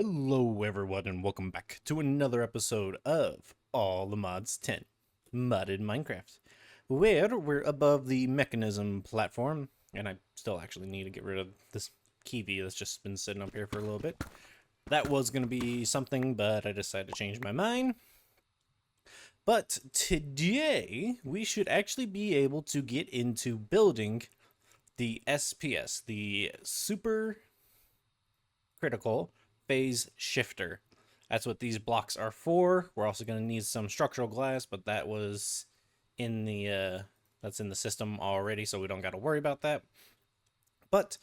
Hello everyone and welcome back to another episode of All the Mods 10 Modded Minecraft, where we're above the mechanism platform, and I still actually need to get rid of this kiwi that's just been sitting up here for a little bit. That was going to be something, but I decided to change my mind. But today, we should actually be able to get into building the SPS, the Super Critical Phase Shifter. That's what these blocks are for. We're also going to need some structural glass, but that was in the that's in the system already, so we don't got to worry about that. But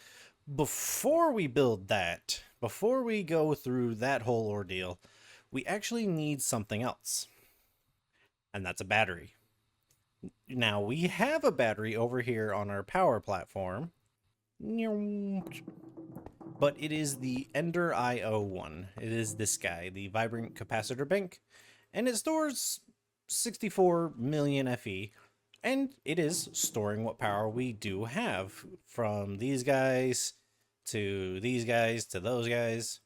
before we build that, before we go through that whole ordeal, we actually need something else, and that's a battery. Now, we have a battery over here on our power platform, but it is the Ender IO one. It is this guy, the Vibrant Capacitor Bank, and it stores 64 million FE, and it is storing what power we do have, from these guys to these guys to those guys.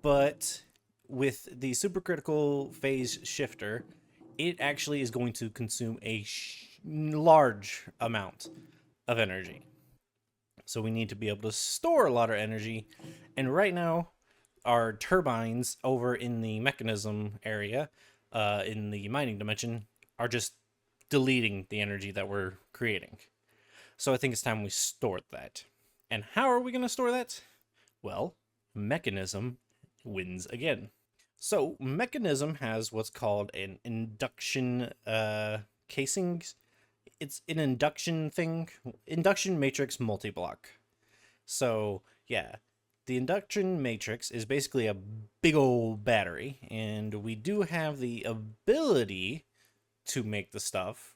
But with the Supercritical Phase Shifter, it actually is going to consume a large amount of energy. So we need to be able to store a lot of energy. And right now, our turbines over in the mechanism area, in the mining dimension, are just deleting the energy that we're creating. So I think it's time we store that. And how are we going to store that? Well, mechanism wins again. So mechanism has what's called an induction casing. It's an induction thing, induction matrix multi-block. So yeah, the induction matrix is basically a big old battery, and we do have the ability to make the stuff.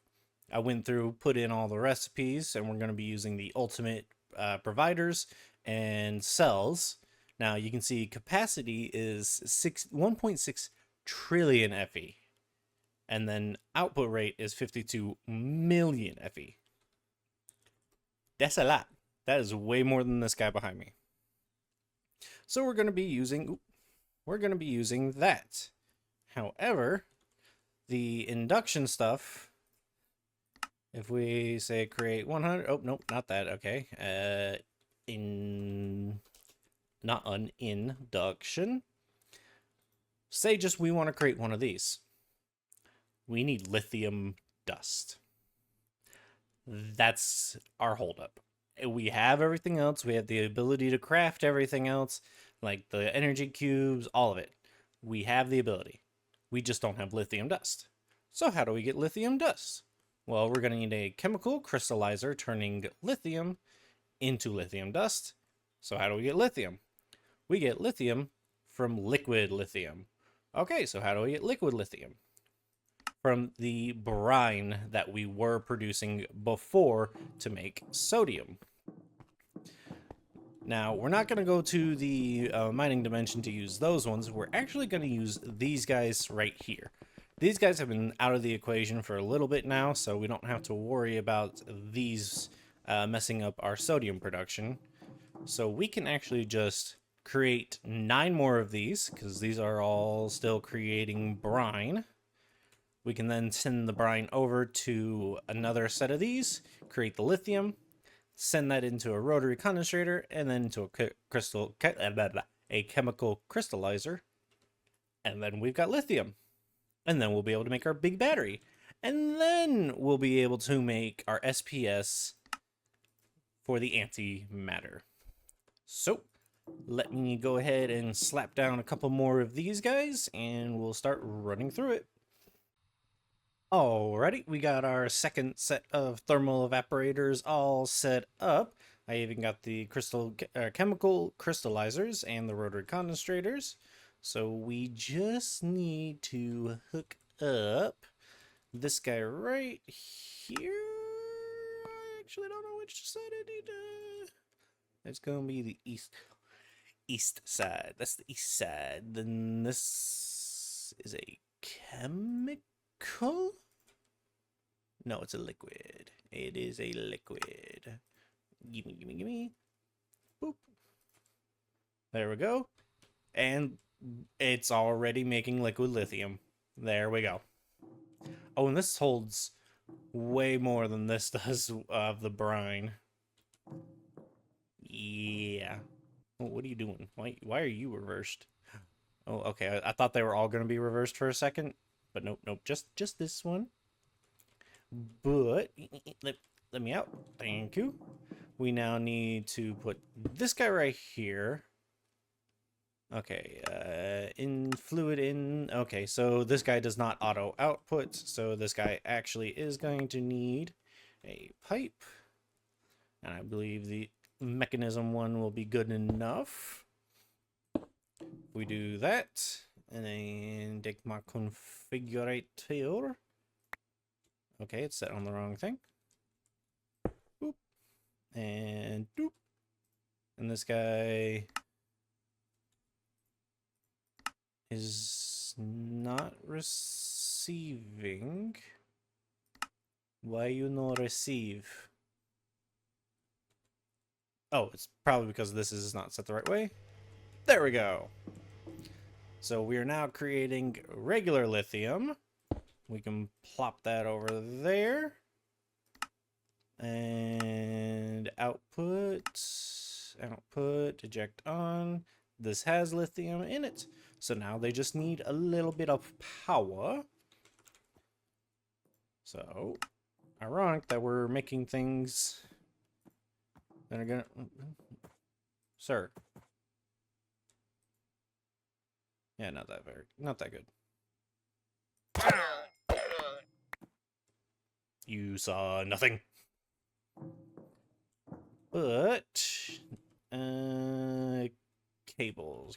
I went through, put in all the recipes, and we're going to be using the ultimate providers and cells. Now you can see capacity is 1.6 trillion FE. And then output rate is 52 million FE. That's a lot. That is way more than this guy behind me. So we're going to be using that. However, the induction stuff, if we say create 100, oh nope, not that. Okay. Not an induction. Say just we want to create one of these. We need lithium dust. That's our holdup. We have everything else. We have the ability to craft everything else, like the energy cubes, all of it. We have the ability. We just don't have lithium dust. So how do we get lithium dust? Well, we're going to need a chemical crystallizer turning lithium into lithium dust. So how do we get lithium? We get lithium from liquid lithium. Okay, so how do we get liquid lithium? From the brine that we were producing before to make sodium. Now, we're not going to go to the mining dimension to use those ones. We're actually going to use these guys right here. These guys have been out of the equation for a little bit now, so we don't have to worry about these messing up our sodium production. So we can actually just create 9 more of these, because these are all still creating brine. We can then send the brine over to another set of these, create the lithium, send that into a rotary condensator, and then into a chemical crystallizer. And then we've got lithium. And then we'll be able to make our big battery. And then we'll be able to make our SPS for the antimatter. So let me go ahead and slap down a couple more of these guys, and we'll start running through it. Alrighty, we got our second set of thermal evaporators all set up. I even got the chemical crystallizers and the rotary condensators. So we just need to hook up this guy right here. I actually don't know which side I need to... It's going to be the east side. That's the east side. Then this is a chemical? No, it's a liquid. It is a liquid. Gimme. Boop. There we go. And it's already making liquid lithium. There we go. Oh, and this holds way more than this does of the brine. Yeah. Oh, what are you doing? Why are you reversed? Oh, okay. I thought they were all going to be reversed for a second, but nope, nope. Just this one. But let me out. Thank you. We now need to put this guy right here. Okay, in fluid in. Okay, so this guy does not auto output, so this guy actually is going to need a pipe. And I believe the mechanism one will be good enough. We do that, and then take my configurator. Okay, it's set on the wrong thing. Boop. And doop. And this guy is not receiving. Why you no receive? Oh, it's probably because this is not set the right way. There we go. So we are now creating regular lithium. We can plop that over there. And output, eject on. This has lithium in it. So now they just need a little bit of power. So, ironic that we're making things that are gonna... Sir. Yeah, not that good. You saw nothing. But, cables.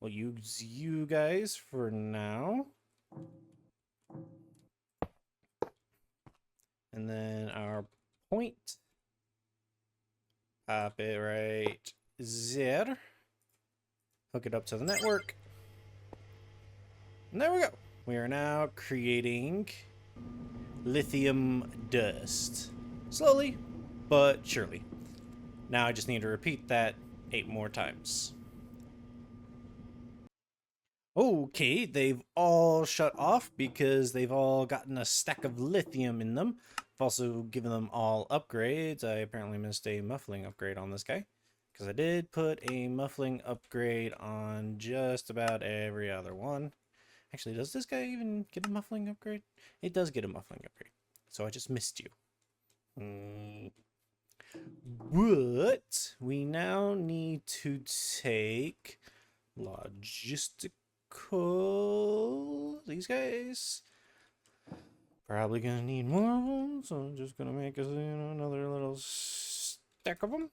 We'll use you guys for now. And then our point. Pop it right there. Hook it up to the network. And there we go. We are now creating lithium dust. Slowly, but surely. Now I just need to repeat that 8 more times. Okay, they've all shut off because they've all gotten a stack of lithium in them. I've also given them all upgrades. I apparently missed a muffling upgrade on this guy, because I did put a muffling upgrade on just about every other one. Actually, does this guy even get a muffling upgrade? It does get a muffling upgrade. So I just missed you. But we now need to take logistical. These guys probably gonna need more of them, so I'm just gonna make us, another little stack of them.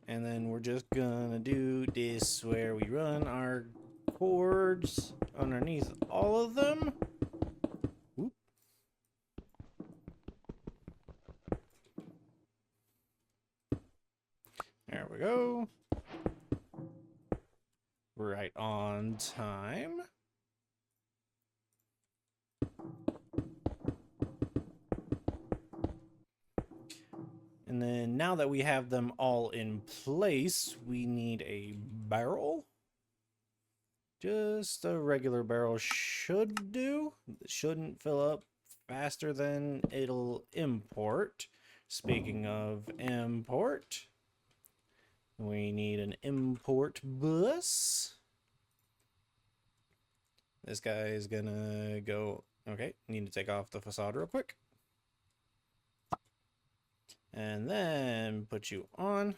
And then we're just gonna do this where we run our cords underneath all of them. Whoop. There we go. Right on time. And then now that we have them all in place, we need a barrel. Just a regular barrel should do. It shouldn't fill up faster than it'll import. Speaking of import, we need an import bus. This guy is gonna go... Okay, need to take off the facade real quick. And then put you on.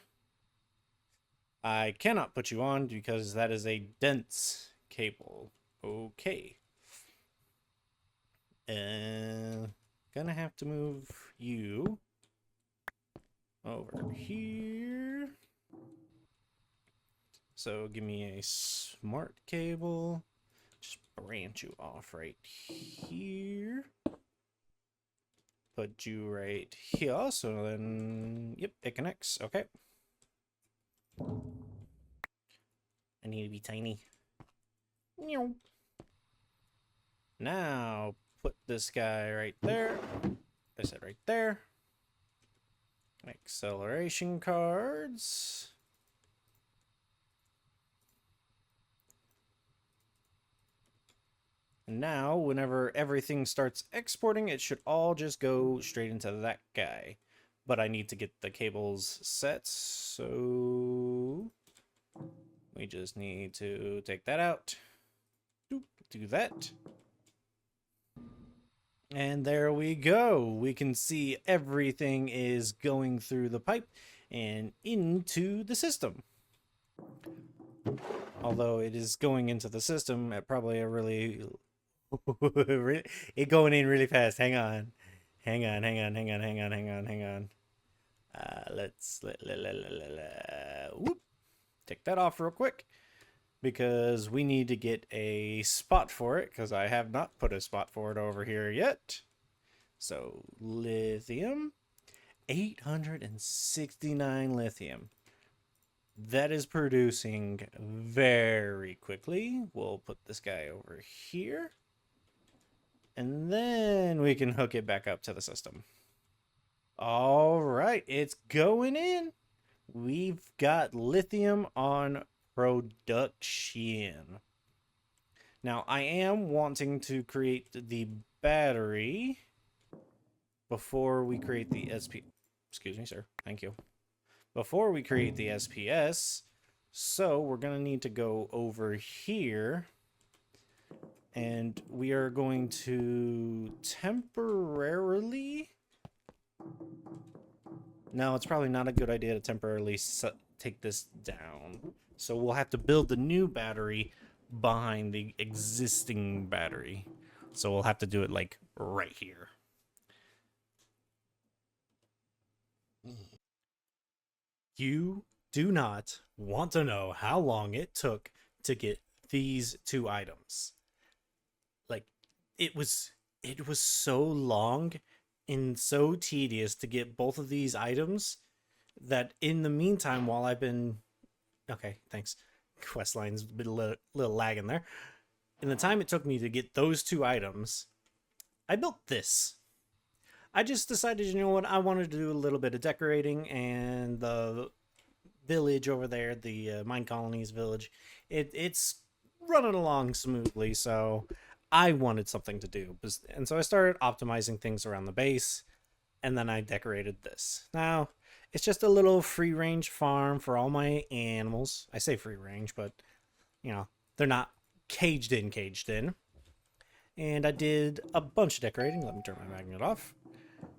I cannot put you on because that is a dense cable. Okay. Gonna have to move you over here. So give me a smart cable. Just branch you off right here. Put you right here. So then, yep, it connects. Okay. I need to be tiny. Now, put this guy right there. I said right there. Acceleration cards. now, whenever everything starts exporting, it should all just go straight into that guy. But I need to get the cables set, so we just need to take that out. Do that. And there we go. We can see everything is going through the pipe and into the system. Although it is going into the system at probably a really... it going in really fast. Hang on. Hang on. Whoop. Take that off real quick, because we need to get a spot for it, because I have not put a spot for it over here yet. So lithium, 869 lithium. That is producing very quickly. We'll put this guy over here, and then we can hook it back up to the system. All right, it's going in. We've got lithium on production. Now, I am wanting to create the battery before we create the SP. Excuse me, sir. Thank you. Before we create the SPS, so we're going to need to go over here, and we are going to temporarily... No, it's probably not a good idea to temporarily take this down. So we'll have to build the new battery behind the existing battery. So we'll have to do it like right here. You do not want to know how long it took to get these two items. Like, it was so long and so tedious to get both of these items that in the meantime, while I've been... Okay, thanks. Quest line's been a little lagging there. In the time it took me to get those two items, I built this. I just decided, you know what, I wanted to do a little bit of decorating, and the village over there, the Mine Colonies village, it's running along smoothly, so I wanted something to do. And so I started optimizing things around the base, and then I decorated this. Now, it's just a little free-range farm for all my animals. I say free-range, but, you know, they're not caged in. And I did a bunch of decorating. Let me turn my magnet off.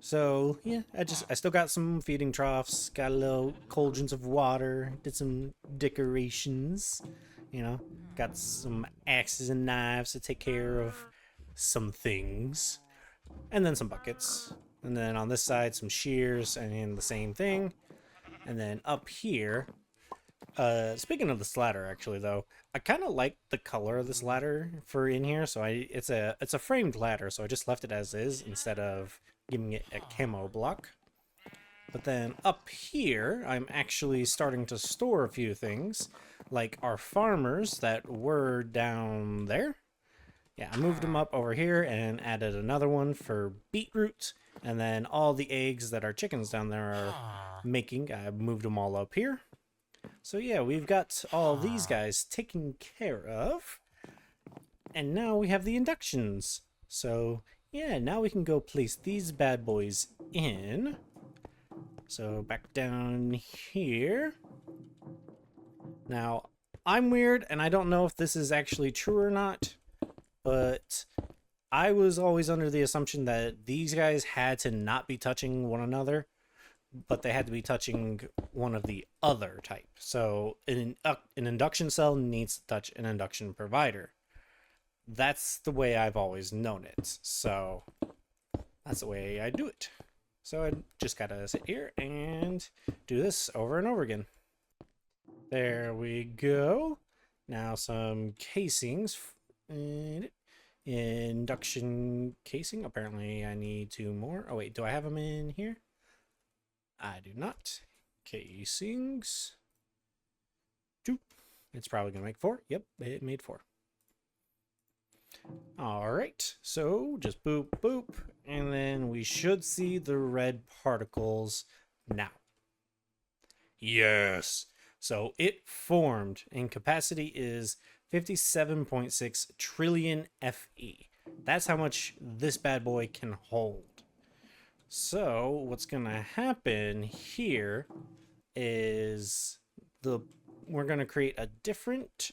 So, yeah, I still got some feeding troughs, got a little cauldrons of water, did some decorations, you know, got some axes and knives to take care of some things, and then some buckets. And then on this side, some shears, and the same thing. And then up here, speaking of this ladder, actually, though, I kind of like the color of this ladder for in here. So it's a framed ladder, so I just left it as is instead of giving it a camo block. But then up here, I'm actually starting to store a few things, like our farmers that were down there. Yeah, I moved them up over here and added another one for beetroot. And then all the eggs that our chickens down there are making, I moved them all up here. So yeah, we've got all these guys taken care of. And now we have the inductions. So yeah, now we can go place these bad boys in. So back down here. Now, I'm weird, and I don't know if this is actually true or not, but I was always under the assumption that these guys had to not be touching one another, but they had to be touching one of the other type. So an induction cell needs to touch an induction provider. That's the way I've always known it. So that's the way I do it. So I just gotta sit here and do this over and over again. There we go. Now some casings. Induction casing. Apparently I need 2 more. Oh wait, do I have them in here? I do not. Casings. 2. It's probably gonna make 4. Yep, it made 4. Alright, so just boop boop, and then we should see the red particles now. Yes! So it formed, and capacity is 57.6 trillion FE. That's how much this bad boy can hold. So what's gonna happen here is we're gonna create a different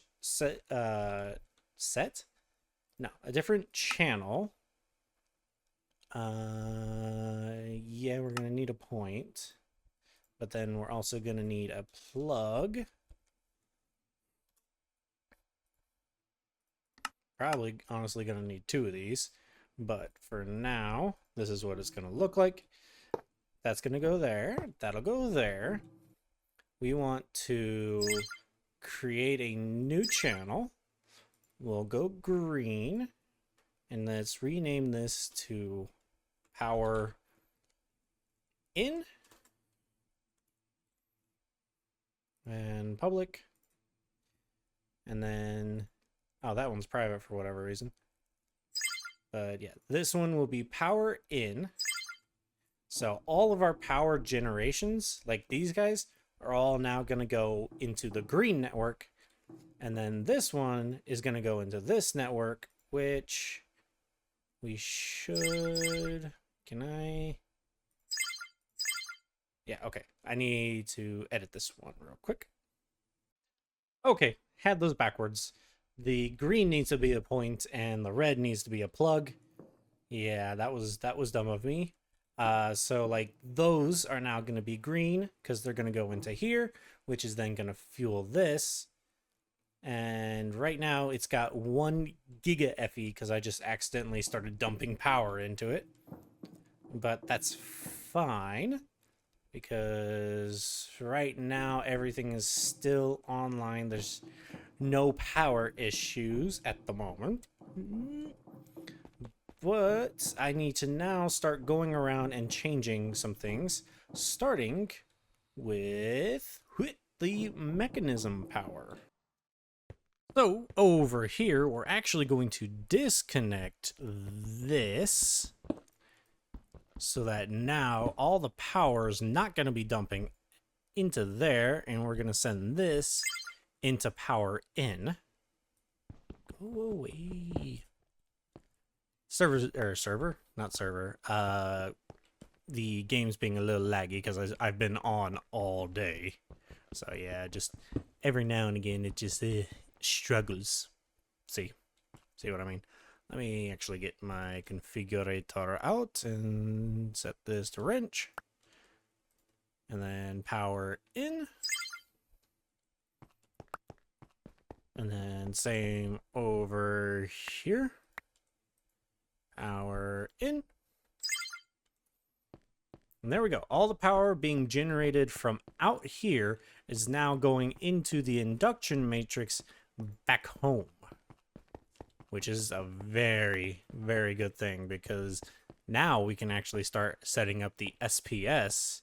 a different channel. Yeah, we're gonna need a point, but then we're also gonna need a plug. Probably, honestly, gonna need 2 of these, but for now, this is what it's gonna look like. That's gonna go there. That'll go there. We want to create a new channel. We'll go green, and let's rename this to power in and public, and then oh, that one's private for whatever reason. But yeah, this one will be power in. So all of our power generations, like these guys, are all now going to go into the green network. And then this one is going to go into this network, which we should... Can I... Yeah, okay. I need to edit this one real quick. Okay, had those backwards. The green needs to be a point and the red needs to be a plug. Yeah, that was dumb of me. So like those are now going to be green because they're going to go into here, which is then going to fuel this. And right now it's got 1 giga FE because I just accidentally started dumping power into it. But that's fine because right now everything is still online. There's no power issues at the moment. But I need to now start going around and changing some things, starting with the mechanism power. So over here, we're actually going to disconnect this so that now all the power is not going to be dumping into there, and we're going to send this into power in. Go away. The game's being a little laggy because I've been on all day. So yeah, just every now and again it just struggles. See what I mean? Let me actually get my configurator out and set this to wrench. And then power in. And then same over here. Power in. And there we go. All the power being generated from out here is now going into the induction matrix back home, which is a very, very good thing because now we can actually start setting up the SPS.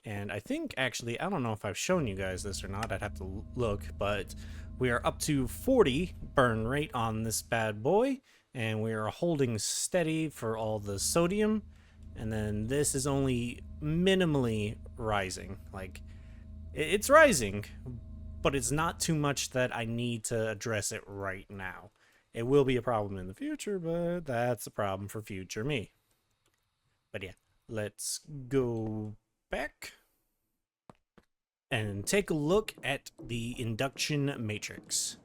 And I think actually, I don't know if I've shown you guys this or not. I'd have to look, but we are up to 40 burn rate on this bad boy. And we are holding steady for all the sodium. And then this is only minimally rising. Like, it's rising, but it's not too much that I need to address it right now. It will be a problem in the future, but that's a problem for future me. But yeah, let's go back and take a look at the induction matrix.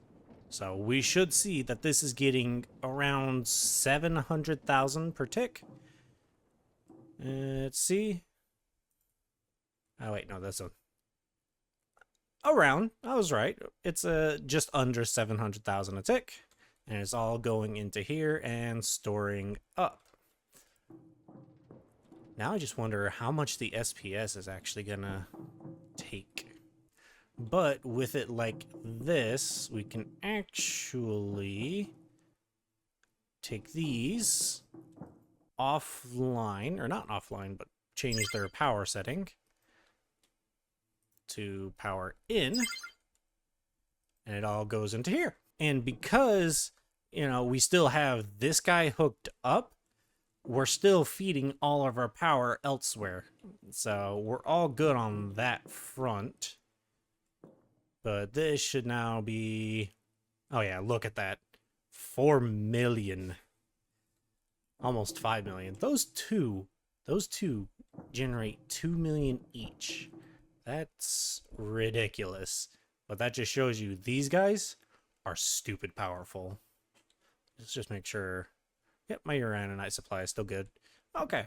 So we should see that this is getting around 700,000 per tick. Let's see. Oh wait, no, that's around. I was right. It's just under 700,000 a tick, and it's all going into here and storing up. Now I just wonder how much the SPS is actually gonna take. But with it like this, we can actually take these offline, or not offline, but change their power setting to power in, and it all goes into here. And because, you know, we still have this guy hooked up, we're still feeding all of our power elsewhere. So we're all good on that front. But this should now be Oh yeah, look at that. 4 million. Almost 5 million. Those two generate 2 million each. That's ridiculous. But that just shows you these guys are stupid powerful. Let's just make sure. Yep, my uraninite supply is still good. Okay.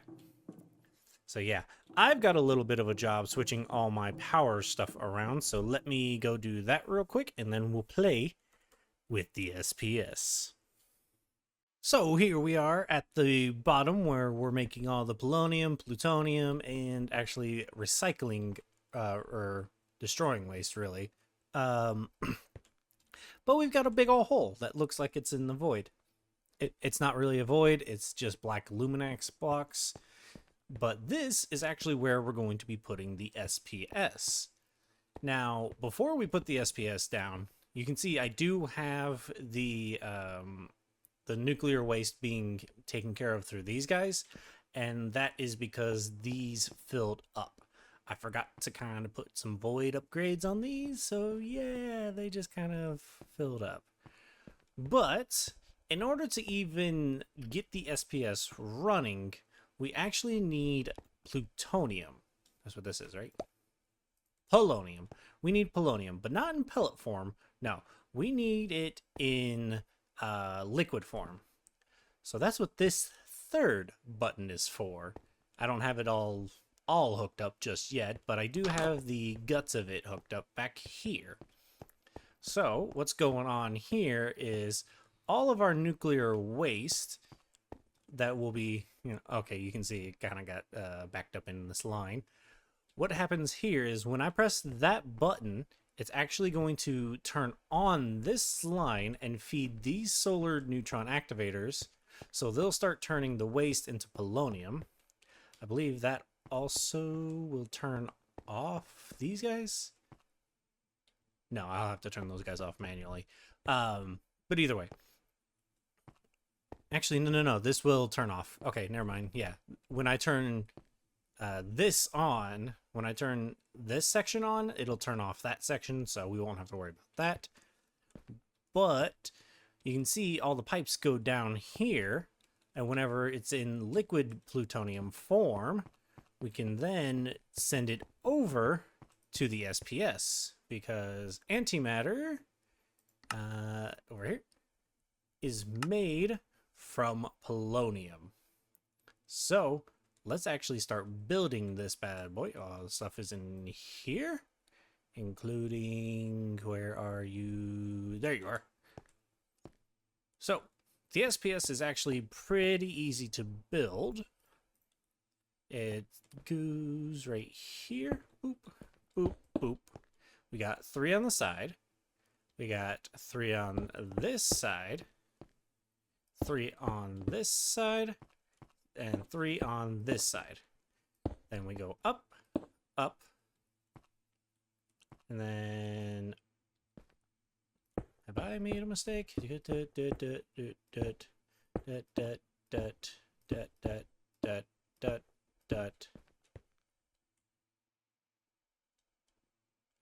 So yeah, I've got a little bit of a job switching all my power stuff around. So let me go do that real quick and then we'll play with the SPS. So here we are at the bottom where we're making all the polonium, plutonium, and actually recycling or destroying waste, really. Um, but we've got a big old hole that looks like it's in the void. It's not really a void, it's just black Luminax blocks. But this is actually where we're going to be putting the SPS. Now, before we put the SPS down, you can see I do have the nuclear waste being taken care of through these guys, and that is because these filled up. I forgot to kind of put some void upgrades on these, so yeah, they just kind of filled up. But in order to even get the SPS running, we actually need plutonium. That's what this is, right? Polonium. We need polonium, but not in pellet form. No, we need it in liquid form. So that's what this third button is for. I don't have it all hooked up just yet, but I do have the guts of it hooked up back here. So what's going on here is all of our nuclear waste that will be, okay, you can see it kind of got backed up in this line. What happens here is when I press that button, it's actually going to turn on this line and feed these solar neutron activators. So they'll start turning the waste into polonium. I believe that also will turn off these guys. No, I'll have to turn those guys off manually. But either way. Actually, no. This will turn off. Okay, never mind. Yeah. When I turn this on, when I turn this section on, it'll turn off that section, so we won't have to worry about that. But you can see all the pipes go down here, and whenever it's in liquid plutonium form, we can then send it over to the SPS, because antimatter over here is made from polonium. So let's actually start building this bad boy. All the stuff is in here, including, where are you? There you are. So the SPS is actually pretty easy to build. It goes right here. Boop, boop, boop. We got 3 on the side. We got 3 on this side. 3 on this side. And 3 on this side. Then we go up, up. And then... have I made a mistake?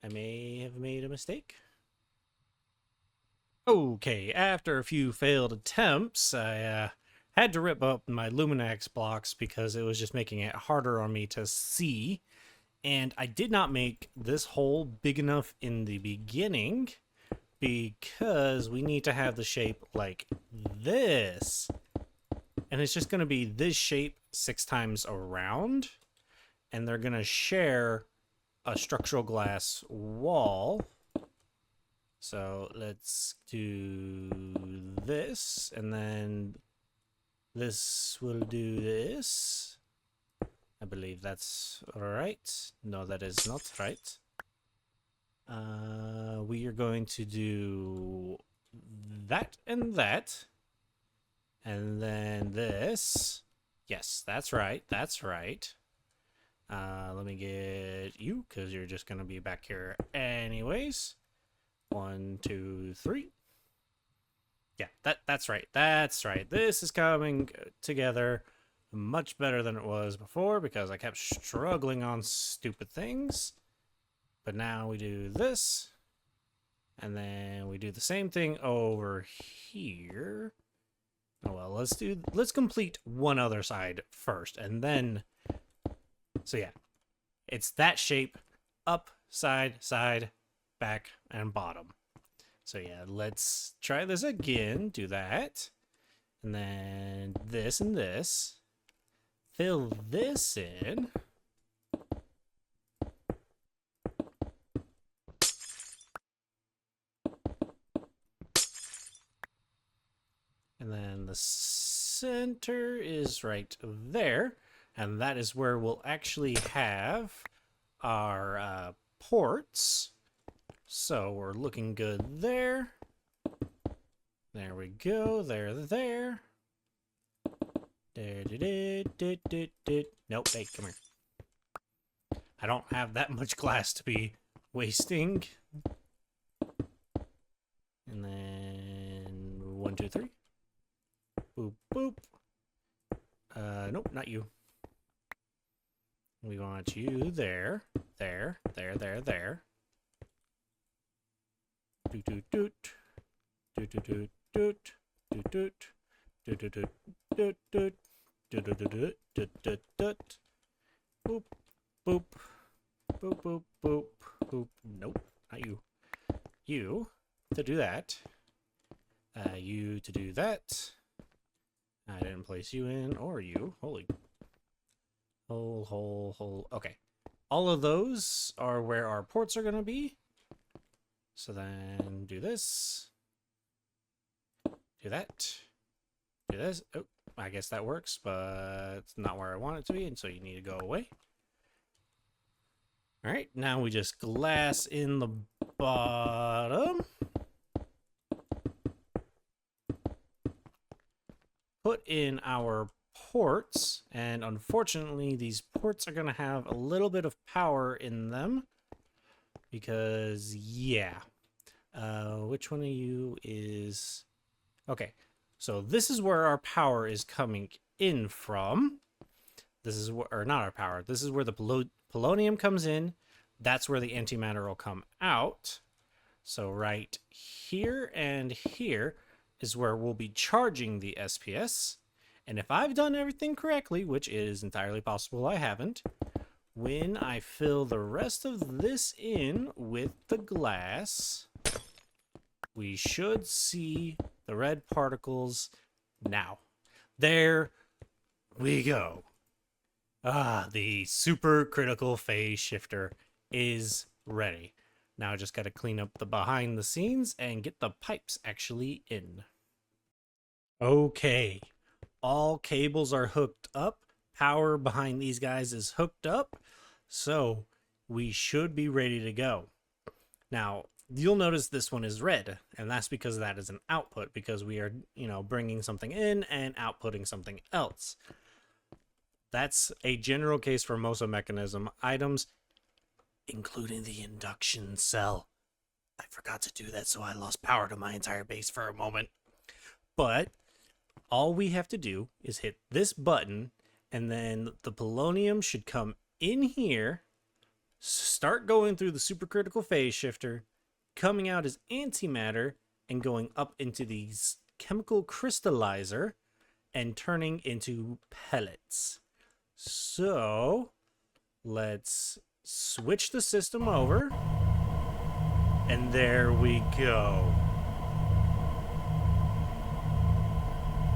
I may have made a mistake. Okay, after a few failed attempts, I had to rip up my Luminax blocks because it was just making it harder on me to see. And I did not make this hole big enough in the beginning because we need to have the shape like this. And it's just going to be this shape 6 times around. And they're going to share a structural glass wall. So let's do this, and then this will do this. I believe that's right. No, that is not right. We are going to do that and that. And then this. Yes, that's right. That's right. Let me get you, because you're just going to be back here anyways. 1, 2, 3. Yeah, that's right. That's right. This is coming together much better than it was before because I kept struggling on stupid things. But now we do this. And then we do the same thing over here. Oh well, let's complete one other side first, and then, so yeah, it's that shape, up, side, side, back, and bottom. So yeah, let's try this again, do that, and then this and this, fill this in. And then the center is right there. And that is where we'll actually have our ports. So we're looking good there. There we go. There. Nope, hey, come here. I don't have that much glass to be wasting. And then 1, 2, 3. Boop, boop. Nope, not you. We want you there. There. Doot, doot, doot. Doot, doot, doot, doot. Doot, doot. Doot, doot, doot, doot, doot. Doot, doot, doot, doot, doot, doot, doot. Boop, boop. Boop, boop, boop, boop. Nope, not you. You to do that. You to do that. I didn't place you in, or you. Holy. Hole. Okay. All of those are where our ports are going to be. So then do this. Do that. Do this. Oh, I guess that works, but it's not where I want it to be, and so you need to go away. All right, now we just glass in the bottom. Put in our ports, and unfortunately these ports are going to have a little bit of power in them because, yeah. Which one of you is... Okay, so this is where our power is coming in from. This is where, or not our power, this is where the polonium comes in. That's where the antimatter will come out. So right here and here is where we'll be charging the SPS. And if I've done everything correctly, which is entirely possible I haven't, when I fill the rest of this in with the glass, we should see the red particles now. There we go. Ah, the supercritical phase shifter is ready. Now I just got to clean up the behind the scenes and get the pipes actually in. Okay, all cables are hooked up. Power behind these guys is hooked up. So we should be ready to go. Now, you'll notice this one is red, and that's because that is an output, because we are, bringing something in and outputting something else. That's a general case for most of mechanism items, including the induction cell. I forgot to do that, so I lost power to my entire base for a moment. But all we have to do is hit this button, and then the polonium should come in here, start going through the supercritical phase shifter, coming out as antimatter, and going up into the chemical crystallizer, and turning into pellets. So let's switch the system over, and there we go.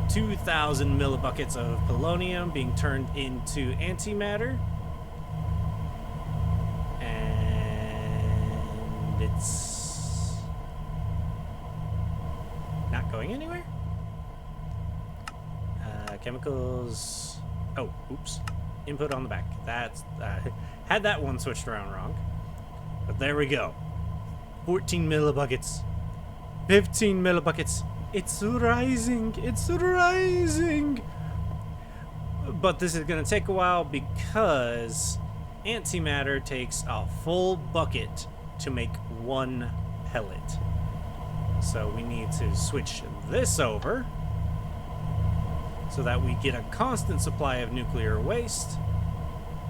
2,000 millibuckets of polonium being turned into antimatter, and it's not going anywhere. Chemicals. Oh, oops. Input on the back. That's had that one switched around wrong. But there we go. 14 millibuckets. 15 millibuckets. It's rising. It's rising. But this is going to take a while because antimatter takes a full bucket to make one pellet. So we need to switch this over so that we get a constant supply of nuclear waste.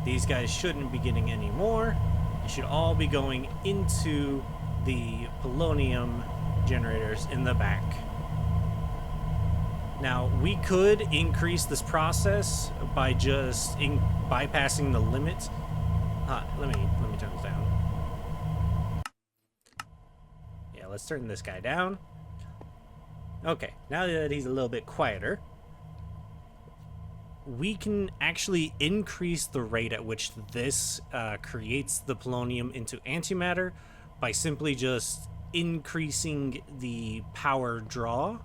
These guys shouldn't be getting any more. It should all be going into the polonium generators in the back. Now, we could increase this process by just bypassing the limit. Let me turn this down. Yeah, let's turn this guy down. Okay, now that he's a little bit quieter, we can actually increase the rate at which this creates the polonium into antimatter by simply just increasing the power draw.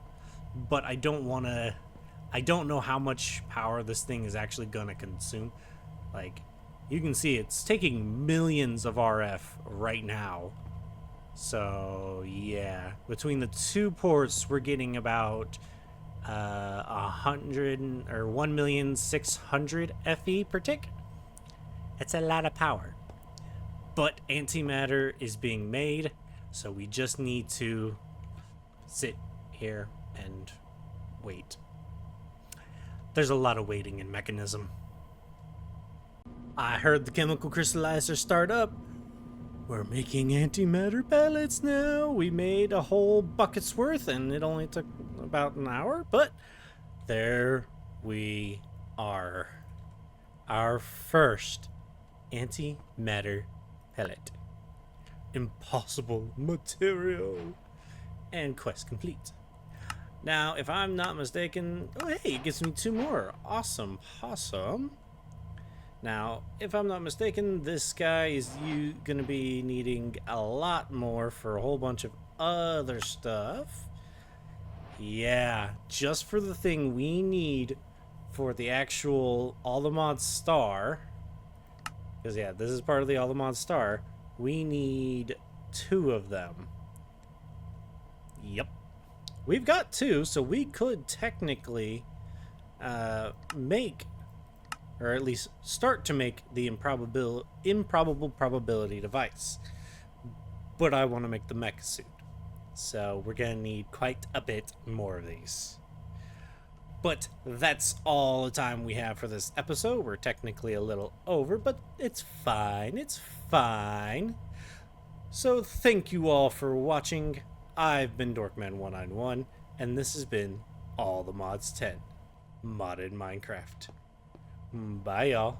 But I don't know how much power this thing is actually gonna consume. Like, you can see it's taking millions of RF right now. So yeah, between the two ports, we're getting about 100 or 1,600,000 FE per tick. It's a lot of power. But antimatter is being made, so we just need to sit here and wait. There's a lot of waiting in Mechanism. I heard the chemical crystallizer start up. We're making antimatter pellets now. We made a whole bucket's worth and it only took about an hour, but there we are. Our first antimatter pellet. Impossible material. And quest complete. Now, if I'm not mistaken, oh hey, it gives me 2 more. Awesome, awesome. Now, if I'm not mistaken, this guy is gonna be needing a lot more for a whole bunch of other stuff. Yeah, just for the thing we need for the actual All the Mods star. Because yeah, this is part of the All the Mods star. We need 2 of them. Yep. We've got 2, so we could technically make, or at least start to make, the improbable probability device. But I want to make the mecha suit. So we're going to need quite a bit more of these. But that's all the time we have for this episode. We're technically a little over, but it's fine. It's fine. So thank you all for watching. I've been Dorkman191, and this has been All the Mods 10 Modded Minecraft. Bye, y'all.